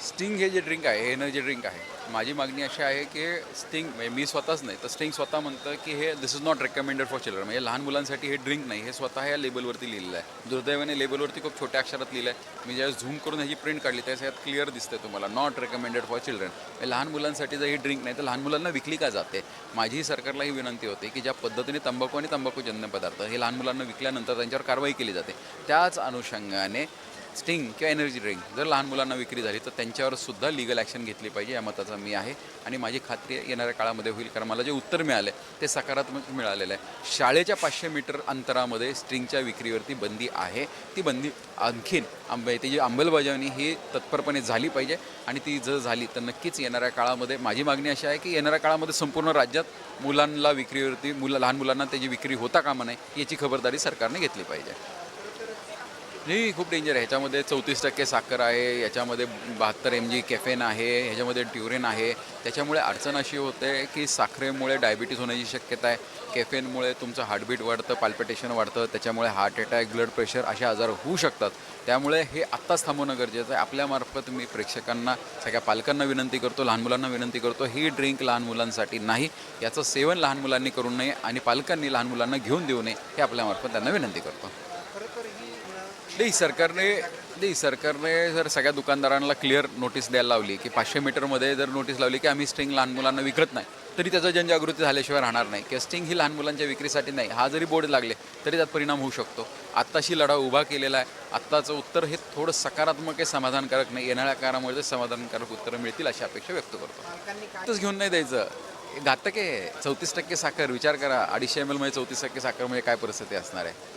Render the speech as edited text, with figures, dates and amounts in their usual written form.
Sting हे जे drink आहे हे एनर्जी ड्रिंक आहे. माझी मागणी अशी आहे की स्टिंग म्हणजे मी स्वतःच नाही तर स्टिंग स्वतः म्हणतं की हे this is not recommended for children, म्हणजे लहान मुलांसाठी हे ड्रिंक नाही, हे स्वतः या लेबलवरती लिहिलेलं आहे. दुर्दैवाने लेबलवरती खूप छोट्या अक्षरात लिहिलं आहे. मी ज्यावेळेस झूम करून ह्याची प्रिंट काढली त्याच्यात क्लिअर दिसते तुम्हाला नॉट रेकमेंडेड फॉर चिल्ड्रन. लहान मुलांसाठी जर ही ड्रिंक नाही तर लहान मुलांना विकली का जाते. माझी सरकारला ही विनंती होती की ज्या पद्धतीने तंबाखू आणि तंबाखूजन्य पदार्थ हे लहान मुलांना विकल्यानंतर त्यांच्यावर कारवाई केली जाते, त्याच अनुषंगाने स्टिंग किंवा एनर्जी ड्रिंक जर लहान मुलांना विक्री झाली तर त्यांच्यावर सुद्धा लीगल ॲक्शन घेतली पाहिजे या मताचा मी आहे. आणि माझी खात्री येणाऱ्या काळामध्ये होईल, कारण मला जे उत्तर मिळाले ते सकारात्मक मिळालेलं आहे. शाळेच्या 500 मीटर अंतरामध्ये स्टिंगच्या विक्रीवरती बंदी आहे. ती बंदी आणखीन त्याची अंमलबजावणी ही तत्परपणे झाली पाहिजे. आणि ती जर झाली तर नक्कीच येणाऱ्या काळामध्ये माझी मागणी अशी आहे की येणाऱ्या काळामध्ये संपूर्ण राज्यात मुलांना विक्रीवरती लहान मुलांना त्याची विक्री होता कामा नये याची खबरदारी सरकारने घेतली पाहिजे. नाही, खूप डेंजर आहे. ह्याच्यामध्ये 34% साखर आहे, याच्यामध्ये 72 mg कॅफेन आहे, ह्याच्यामध्ये ट्युरिन आहे. त्याच्यामुळे अडचण अशी होते की साखरेमुळे डायबिटीज होण्याची शक्यता आहे. कॅफेनमुळे तुमचं हार्टबीट वाढतं, पाल्पिटेशन वाढतं, त्याच्यामुळे हार्ट अटॅक, ब्लड प्रेशर असे आजार होऊ शकतात. त्यामुळे हे आत्ताच थांबवणं गरजेचं आहे. आपल्यामार्फत मी प्रेक्षकांना, सगळ्या पालकांना विनंती करतो, लहान मुलांना विनंती करतो, ही ड्रिंक लहान मुलांसाठी नाही. याचं सेवन लहान मुलांनी करू नये आणि पालकांनी लहान मुलांना घेऊन देऊ नये हे आपल्यामार्फत त्यांना विनंती करतो. सरकारने जर सगळ्या दुकानदारांना क्लिअर नोटीस द्यायला लावली की 500 मीटरमध्ये जर नोटीस लावली की आम्ही स्टिंग लहान मुलांना विकत नाही, तरी त्याचं जनजागृती झाल्याशिवाय राहणार नाही. की स्टिंग ही लहान मुलांच्या विक्रीसाठी नाही, हा जरी बोर्ड लागले तरी त्यात परिणाम होऊ शकतो. आत्ताशी लढा उभा केलेला आहे. आत्ताचं उत्तर हे थोडं सकारात्मक आहे, समाधानकारक नाही. येणाऱ्या काळामध्ये ते समाधानकारक उत्तरं मिळतील अशी अपेक्षा व्यक्त करतो. तसंच घेऊन नाही द्यायचं, घातक आहे. 34% साखर, विचार करा. 250 ml मध्ये 34% साखर म्हणजे काय परिस्थिती असणार आहे.